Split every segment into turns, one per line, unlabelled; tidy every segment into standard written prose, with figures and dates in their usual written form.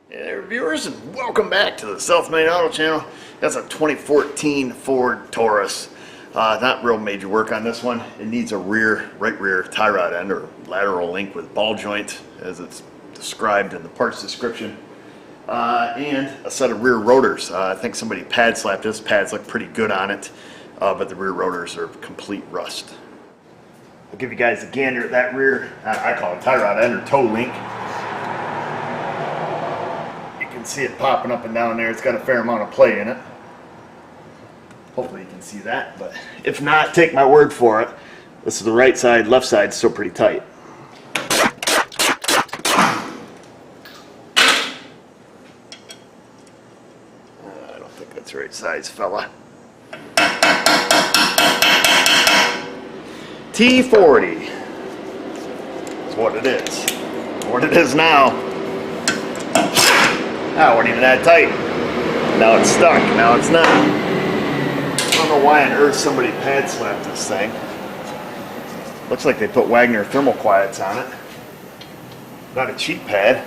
Hey there, viewers, and welcome back to the Self-Made Auto Channel. That's a 2014 Ford Taurus. Not real major work on this one. It needs a right rear tie rod end or lateral link with ball joint, as it's described in the parts description, and a set of rear rotors. I think somebody pad slapped this. Pads look pretty good on it, but the rear rotors are complete rust. I'll give you guys a gander at that rear, I call it tie rod end or toe link. See it popping up and down there. It's got a fair amount of play in it. Hopefully you can see that, but if not, take my word for it. This is the right side, left side's still pretty tight. I don't think that's the right size, fella. T40 is what it is. What it is now. Oh, it wasn't even that tight. Now it's stuck. Now it's not. I don't know why on earth somebody pad slapped this thing. Looks like they put Wagner thermal quiets on it. Not a cheap pad.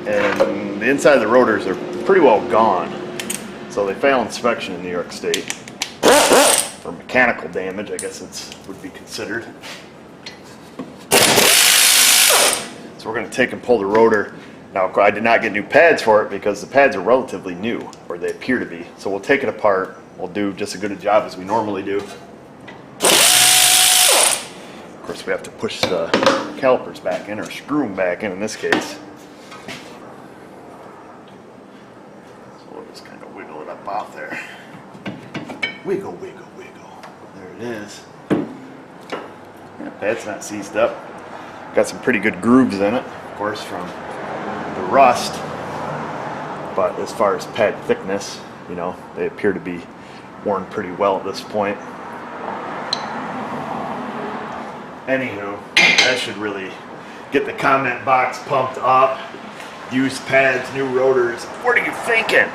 And the inside of the rotors are pretty well gone. So they fail inspection in New York State. For mechanical damage, I guess it would be considered. So we're going to take and pull the rotor. Now, I did not get new pads for it because the pads are relatively new, or they appear to be. So we'll take it apart. We'll do just as good a job as we normally do. Of course, we have to push the calipers back in, or screw them back in this case. So we'll just kind of wiggle it up off there. Wiggle, wiggle, wiggle. There it is. Yeah, pad's not seized up. Got some pretty good grooves in it, of course, from the rust, but as far as pad thickness, you know, they appear to be worn pretty well at this point. Anywho, that should really get the comment box pumped up. Used pads, new rotors. What are you thinking?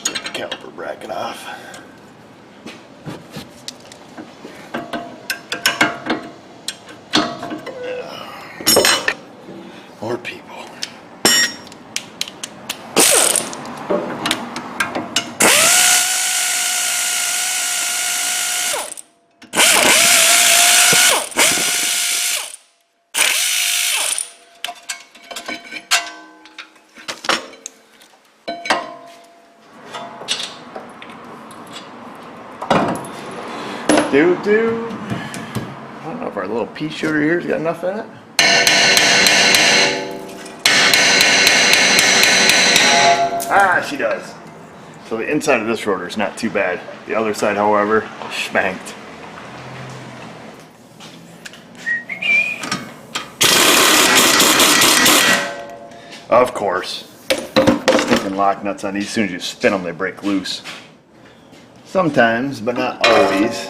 Get the caliper bracket off. More people. I don't know if our little pea shooter here's got enough in it. Ah, she does. So the inside of this rotor is not too bad. The other side, however, spanked. Of course. Stinking lock nuts on these. As soon as you spin them, they break loose. Sometimes, but not always.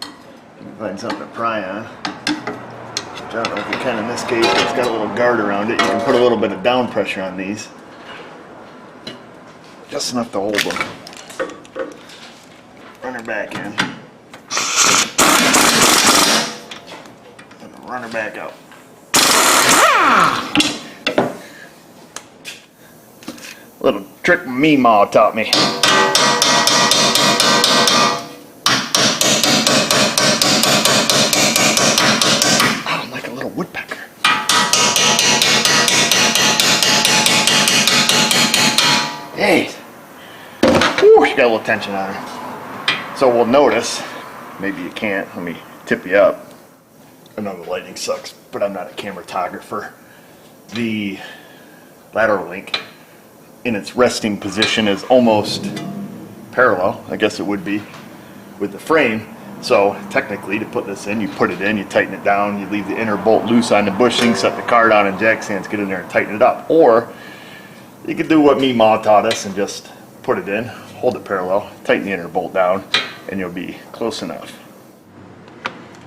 You can find something to pry on. I don't know if you can in this case, but it's got a little guard around it. You can put a little bit of down pressure on these. Just enough to hold them. Run her back in. And run her back out. Little trick me ma taught me. Oh, like a little woodpecker. Hey. Whew, she got a little tension on her. So we'll notice, maybe you can't, let me tip you up. I know the lighting sucks, but I'm not a cameratographer. The lateral link in its resting position is almost parallel, I guess it would be, with the frame. So technically, to put this in, you put it in, you tighten it down, you leave the inner bolt loose on the bushing, set the car down, and jack stands, get in there and tighten it up. Or you could do what me ma taught us and just put it in, hold it parallel, tighten the inner bolt down, and you'll be close enough.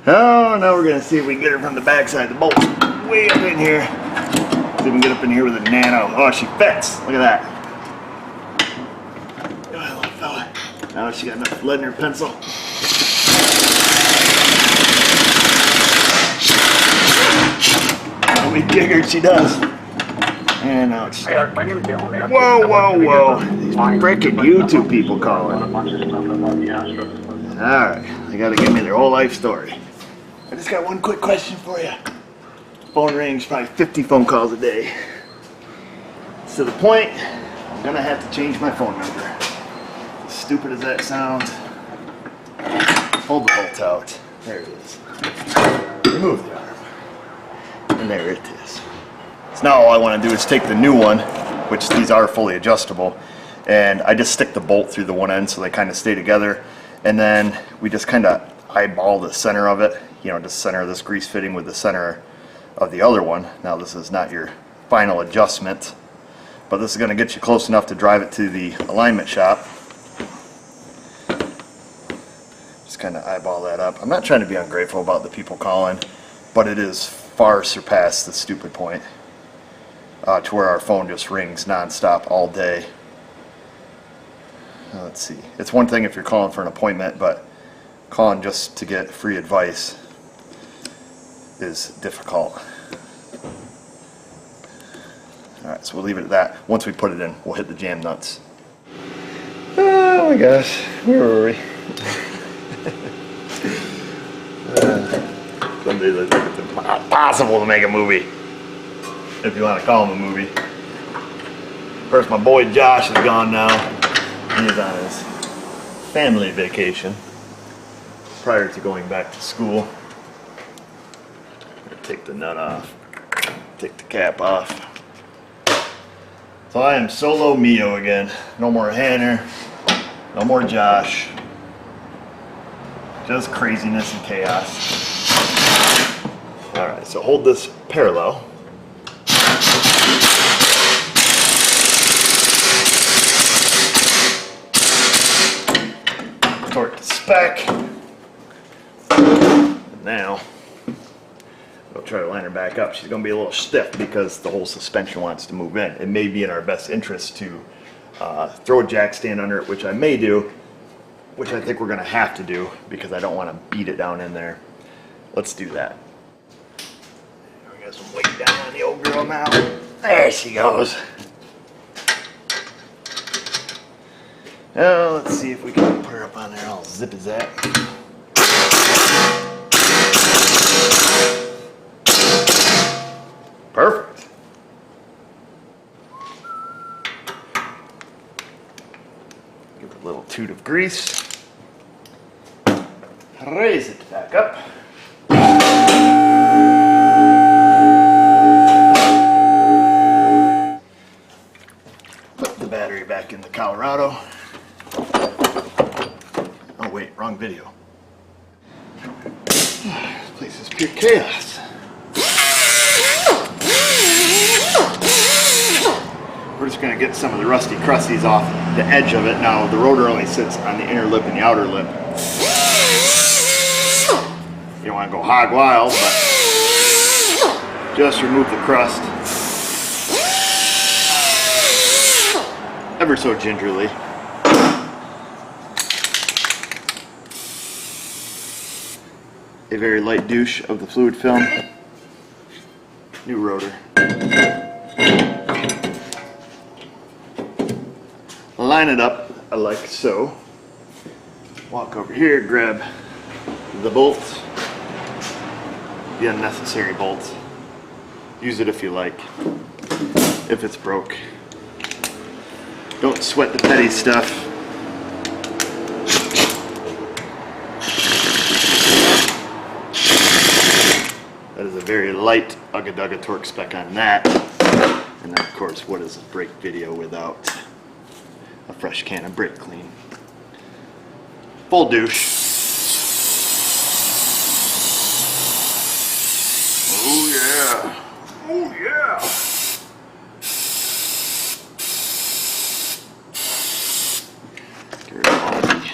Oh, now we're going to see if we can get her from the back side. The bolt's way up in here. See if we can get up in here with a nano. Oh, she fits. Look at that. Oh, little fella. Now she got enough lead in her pencil. we figured she does. And now it's... Whoa, whoa, whoa. These frickin' YouTube people calling. Alright, they gotta give me their whole life story. I just got one quick question for you. Phone rings, probably 50 phone calls a day. It's to the point, I'm gonna have to change my phone number. As stupid as that sounds, hold the bolt out. There it is. Remove the arm. And there it is. So now all I want to do is take the new one, which these are fully adjustable, and I just stick the bolt through the one end so they kind of stay together. And then we just kind of eyeball the center of it, you know, just center this grease fitting with the center of the other one. Now this is not your final adjustment, but this is going to get you close enough to drive it to the alignment shop. Just kind of eyeball that up. I'm not trying to be ungrateful about the people calling, but it is far surpassed the stupid point to where our phone just rings nonstop all day. Let's see. It's one thing if you're calling for an appointment, but calling just to get free advice is difficult. Alright, so we'll leave it at that. Once we put it in, we'll hit the jam nuts. Oh my gosh, where were we? Some days I think it's impossible to make a movie, if you want to call him a movie. Of course, my boy Josh is gone now. He's on his family vacation prior to going back to school. Take the nut off, take the cap off. So I am solo mio again. No more Hanner, no more Josh. Just craziness and chaos. Alright, so hold this parallel. Torque to spec. And now I'll try to line her back up. She's going to be a little stiff because the whole suspension wants to move in. It may be in our best interest to throw a jack stand under it, which I may do, which I think we're going to have to do because I don't want to beat it down in there. Let's do that. We got some weight down on the old girl now. There she goes. Now let's see if we can put her up on there all zip-a-zap. Perfect. Give it a little toot of grease. Raise it back up. Put the battery back in the Colorado. Oh wait, wrong video. This place is pure chaos. We're just going to get some of the rusty crusties off the edge of it. Now the rotor only sits on the inner lip and the outer lip. You don't want to go hog wild, but just remove the crust ever so gingerly. A very light douche of the fluid film. New rotor. Line it up like so. Walk over here, grab the bolts, the unnecessary bolts. Use it if you like, if it's broke. Don't sweat the petty stuff. That is a very light ugga-dugga torque spec on that. And then of course, what is a brake video without a fresh can of brake clean? Full douche. Oh yeah. Oh yeah. Get rid of all the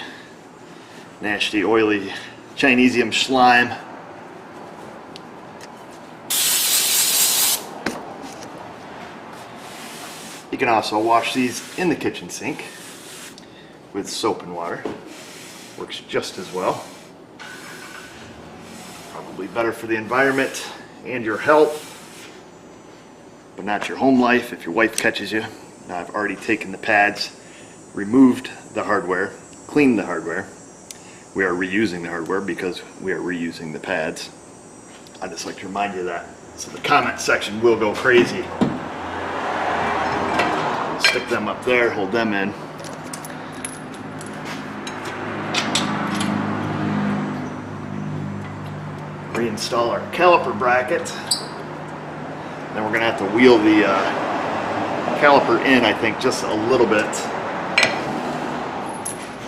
nasty, oily Chinesium slime. You can also wash these in the kitchen sink with soap and water. Works just as well. Probably better for the environment and your health. but not your home life if your wife catches you. Now I've already taken the pads, removed the hardware, cleaned the hardware. We are reusing the hardware because we are reusing the pads. I just like to remind you of that. So the comment section will go crazy. Stick them up there, hold them in. Reinstall our caliper bracket. Then we're going to have to wheel the caliper in, I think, just a little bit.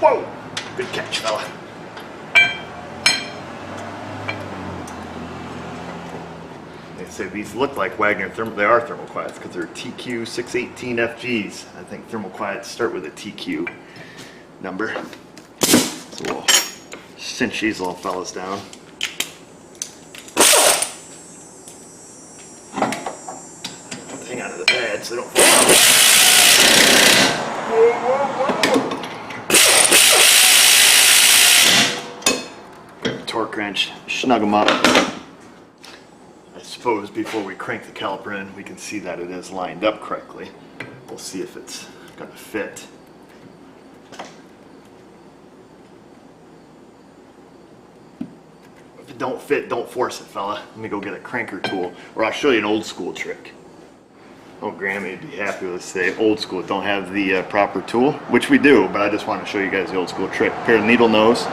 Whoa! Good catch, fella. They say these look like Wagner thermal. They are thermoquiets because they're TQ 618 FGs. I think thermoquiets start with a TQ number. So we'll cinch these little fellas down. Hang on to the pads so they don't fall out. Whoa, whoa, whoa. Grab a torque wrench, snug them up. I suppose before we crank the caliper in, we can see that it is lined up correctly. We'll see if it's going to fit. If it don't fit, don't force it, fella. Let me go get a cranker tool, or I'll show you an old school trick. Oh, Grammy would be happy with us say old school, don't have the proper tool, which we do, but I just want to show you guys the old school trick. Pair of needle nose.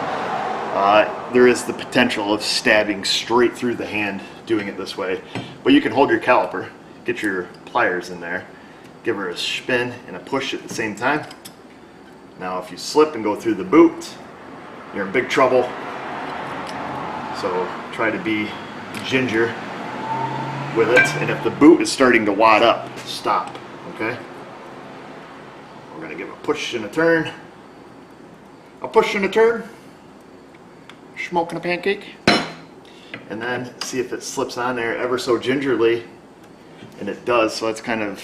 There is the potential of stabbing straight through the hand doing it this way, but you can hold your caliper, get your pliers in there, give her a spin and a push at the same time. Now if you slip and go through the boot, you're in big trouble. So try to be ginger with it, and if the boot is starting to wad up, stop, okay? We're gonna give a push and a turn. A push and a turn. Smoking a pancake. And then see if it slips on there ever so gingerly, and it does, so that's kind of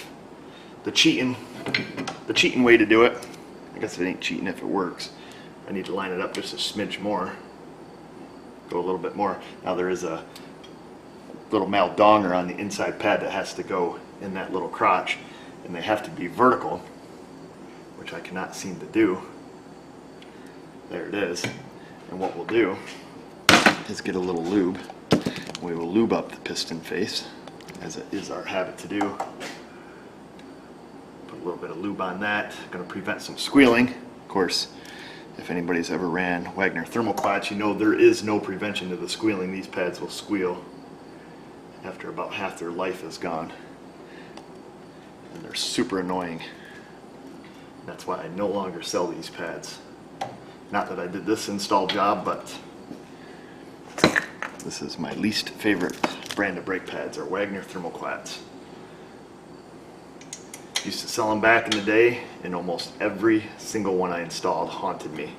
the cheating way to do it. I guess it ain't cheating if it works. I need to line it up just a smidge more. Go a little bit more. Now there is a little maldonger on the inside pad that has to go in that little crotch, and they have to be vertical, which I cannot seem to do. There it is. And what we'll do is get a little lube. We will lube up the piston face, as it is our habit to do. Put a little bit of lube on that. Going to prevent some squealing. Of course, if anybody's ever ran Wagner thermoquiets, you know there is no prevention to the squealing. These pads will squeal after about half their life is gone, and they're super annoying. That's why I no longer sell these pads. Not that I did this install job, but this is my least favorite brand of brake pads, are Wagner thermoquiets. Used to sell them back in the day, and almost every single one I installed haunted me.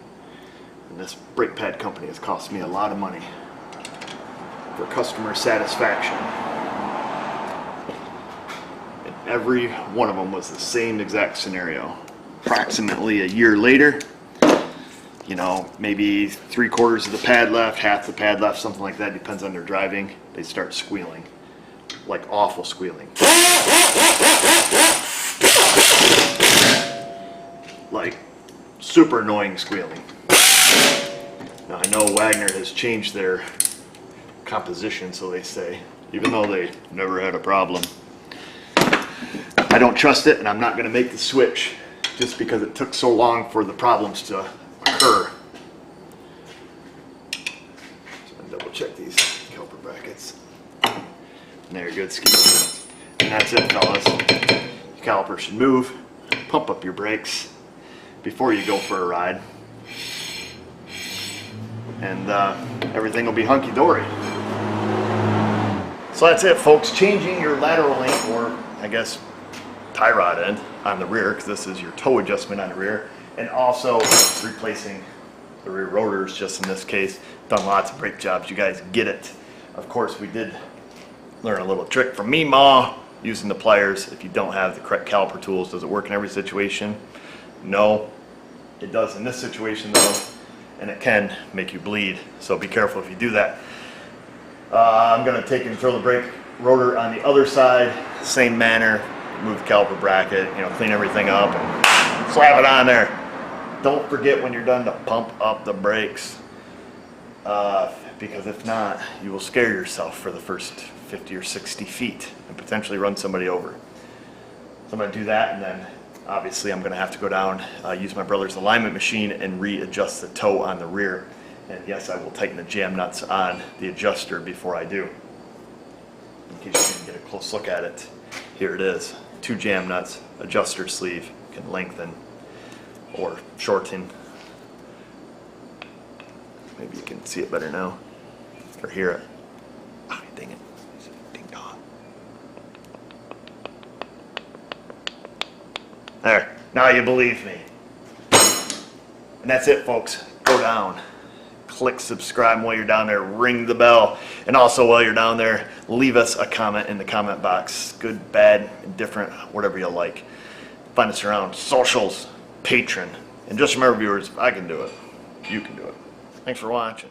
And this brake pad company has cost me a lot of money for customer satisfaction. And every one of them was the same exact scenario. Approximately a year later, you know, maybe 3/4 of the pad left, half the pad left, something like that, depends on their driving, they start squealing. Like awful squealing. Like super annoying squealing. Now I know Wagner has changed their composition, so they say, even though they never had a problem. I don't trust it, and I'm not going to make the switch just because it took so long for the problems to occur. So I'm double check these caliper brackets. And they're good ski. And that's it, fellas. Your caliper should move. Pump up your brakes before you go for a ride, and everything will be hunky-dory. So that's it, folks. Changing your lateral link, or I guess tie rod end on the rear, because this is your toe adjustment on the rear, and also replacing the rear rotors, just in this case. Done lots of brake jobs, you guys get it. Of course, we did learn a little trick from me, Ma, using the pliers. If you don't have the correct caliper tools, does it work in every situation? No. It does in this situation though, and it can make you bleed, so be careful if you do that. I'm going to take and throw the brake Rotor on the other side, same manner. Move the caliper bracket, you know, clean everything up and slap it on there. Don't forget when you're done to pump up the brakes, because if not, you will scare yourself for the first 50 or 60 feet and potentially run somebody over. So I'm going to do that, and then obviously I'm going to have to go down, use my brother's alignment machine and readjust the toe on the rear. And yes, I will tighten the jam nuts on the adjuster before I do. In case you can get a close look at it, here it is. 2 jam nuts, adjuster sleeve, can lengthen or shorten. Maybe you can see it better now, or hear it. Ah, dang it. Ding dong. There, now you believe me. And that's it, folks. Go down. Click subscribe while you're down there, ring the bell, and also while you're down there, leave us a comment in the comment box. Good, bad, indifferent, whatever you like. Find us around socials, Patreon, and just remember, viewers, if I can do it, you can do it. Thanks for watching.